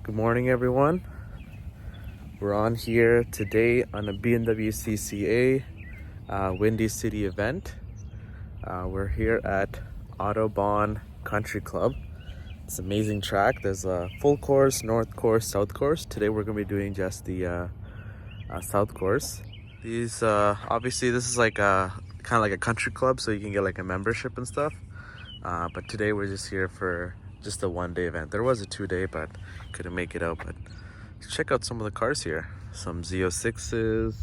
Good morning, everyone. We're on here today on a BMW CCA Windy City event. We're here at Autobahn Country Club. It's an amazing track. There's a full course, north course, south course. Today we're going to be doing just the south course. These obviously this is like a kind of like a country club, so you can get like a membership and stuff. But today we're just here for just a one-day event. There was a 2-day, but couldn't make it out. But check out some of the cars here. Some Z06s,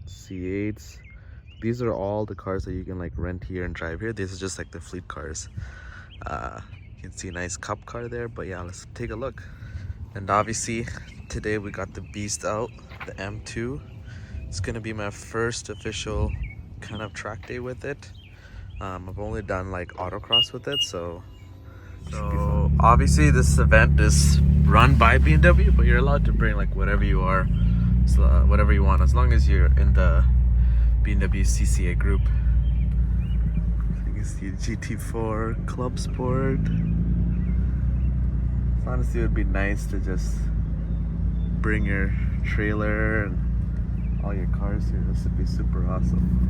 C8s. These are all the cars that you can like rent here and drive here. These are just like the fleet cars. You can see a nice cup car there, but yeah, let's take a look. And obviously today we got the beast out, the M2. It's gonna be my first official kind of track day with it. I've only done like autocross with it, so obviously this event is run by BMW, but you're allowed to bring like whatever you are, so whatever you want, as long as you're in the BMW CCA group. You can see GT4 Club Sport. Honestly, it would be nice to just bring your trailer and all your cars here. This would be super awesome.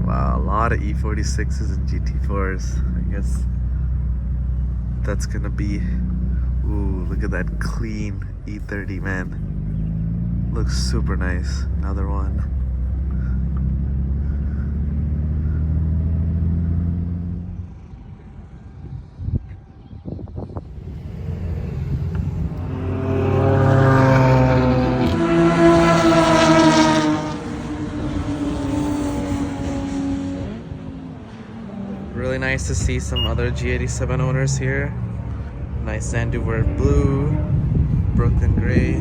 Wow, a lot of E46s and GT4s. I guess that's gonna be, ooh, look at that clean E30, man. Looks super nice. Another one. Really nice to see some other G87 owners here. Nice Sandover blue, Brooklyn gray.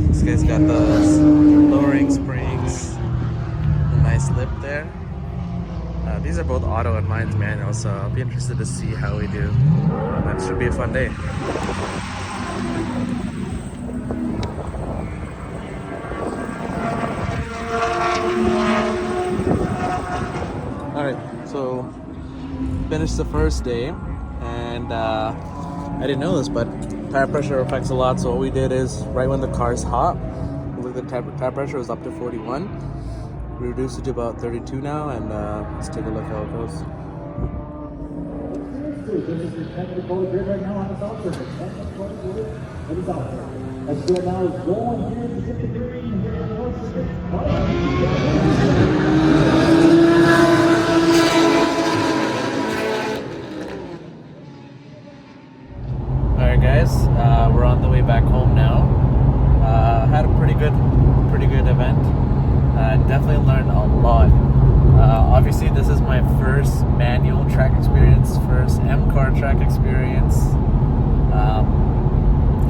This guy's got the lowering springs, a nice lip there. These are both auto and mine's manual, so I'll be interested to see how we do. That should be a fun day. Alright, so finished the first day, and I didn't know this, but tire pressure affects a lot. So what we did is, right when the car's hot, look, the tire pressure was up to 41. We reduced it to about 32 now, and let's take a look how it goes. This is technical grid right now on the south surface. It is out there. Let's do it now. Going here to get the green here on the north surface. Alright guys, we're on the way back home now. Had a pretty good event. Definitely learned a lot. Obviously this is my first manual track experience, first M-car track experience.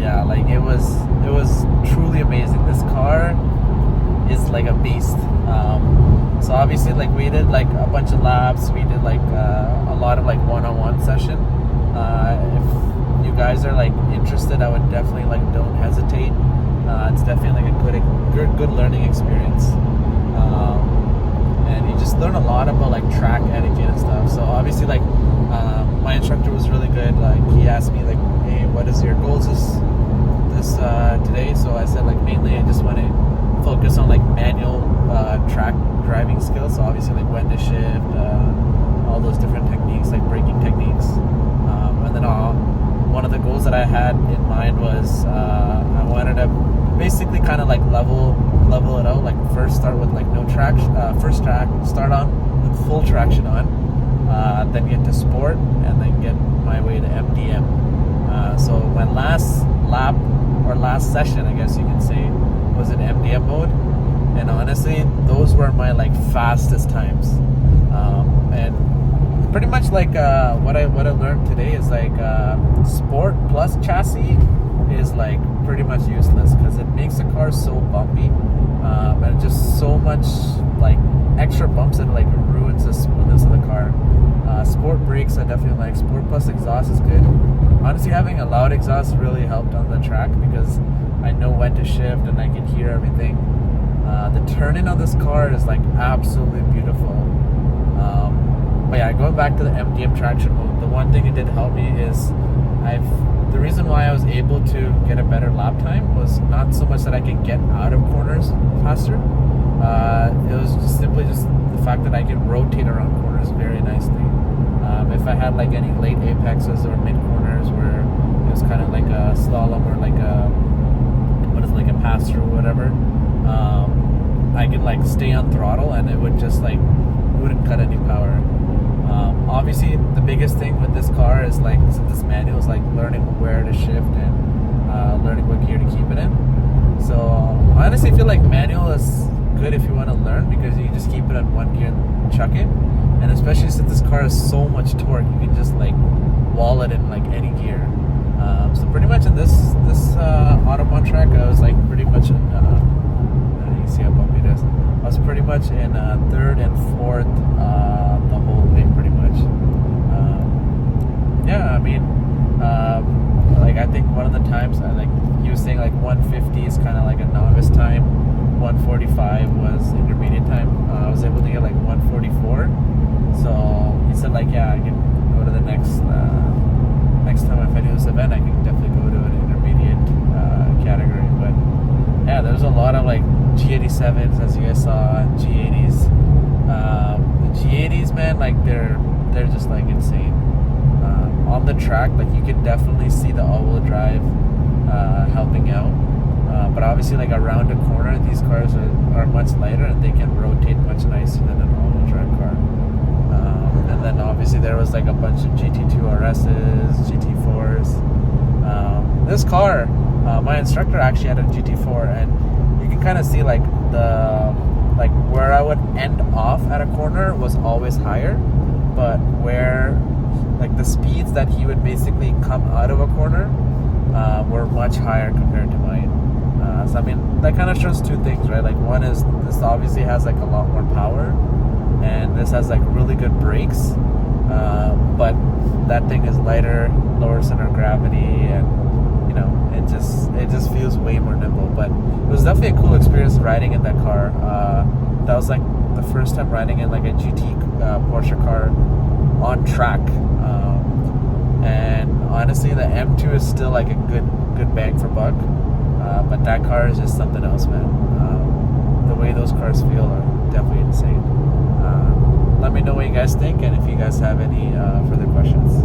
Yeah, like it was truly amazing. This car is like a beast. So obviously like we did like a bunch of laps, we did like a lot of like one-on-one session. If you guys are like interested, I would definitely like don't hesitate. It's definitely like a good learning experience, and you just learn a lot about like track etiquette and stuff. So obviously like my instructor was really good. Like he asked me like, hey, what is your goals this today? So I said like mainly I just want to focus on like manual track driving skills. So obviously like when to shift, all those different techniques, like braking techniques, and then one of the goals that I had in mind was I wanted to basically kind of like level it out. Like first start with like no traction, first track start on with full traction on, then get to sport, and then get my way to MDM. So my last lap or last session, I guess you can say, was in MDM mode, and honestly those were my like fastest times. And pretty much like what I learned today is like sport plus chassis is like pretty much useless, because it makes the car so bumpy, and just so much like extra bumps that like ruins the smoothness of the car. Sport brakes I definitely like. Sport plus exhaust is good. Honestly, having a loud exhaust really helped on the track, because I know when to shift and I can hear everything. The turn-in on this car is like absolutely beautiful. But yeah, going back to the MDM traction mode, the one thing it did help me is the reason why I was able to get a better lap time was not so much that I could get out of corners faster. It was just simply just the fact that I could rotate around corners very nicely. If I had like any late apexes or mid corners where it was kind of like a slalom or like a pass through or whatever, I could like stay on throttle and it would just like wouldn't cut any power. Obviously, the biggest thing with this car is like this manual is like learning where to shift and learning what gear to keep it in. So I honestly feel like manual is good if you want to learn because you can just keep it on one gear and chuck it. And especially since this car has so much torque, you can just like wall it in like any gear. So pretty much in this Autobahn track, I was like pretty much in. You can see how bumpy it is. I was pretty much in third and fourth the whole way, pretty much. Yeah, I mean, like I think one of the times he was saying like 150 is kind of like a novice time, 145 was intermediate time. I was able to get like 144. So he said like, yeah, I can go to the next time if I do this event, I can definitely go to an intermediate category. But yeah, there's a lot of like G87s as you guys saw, and G80s. The G80s, man, like they're just like insane. On the track, like you can definitely see the all-wheel drive helping out. But obviously, like around a corner, these cars are much lighter and they can rotate much nicer than an all-wheel drive car. And then obviously there was like a bunch of GT2 RSs, GT4s. This car, my instructor actually had a GT4, and you can kind of see like where I would end off at a corner was always higher, but where like the speeds that he would basically come out of a corner were much higher compared to mine. So I mean, that kind of shows two things, right? Like one is this obviously has like a lot more power, and this has like really good brakes, but that thing is lighter, lower center of gravity, and you know, it just feels way more nimble. But it was definitely a cool experience riding in that car. That was like the first time riding in like a GT Porsche car on track, and honestly the M2 is still like a good bang for buck, but that car is just something else, man. The way those cars feel are definitely insane. Let me know what you guys think, and if you guys have any further questions.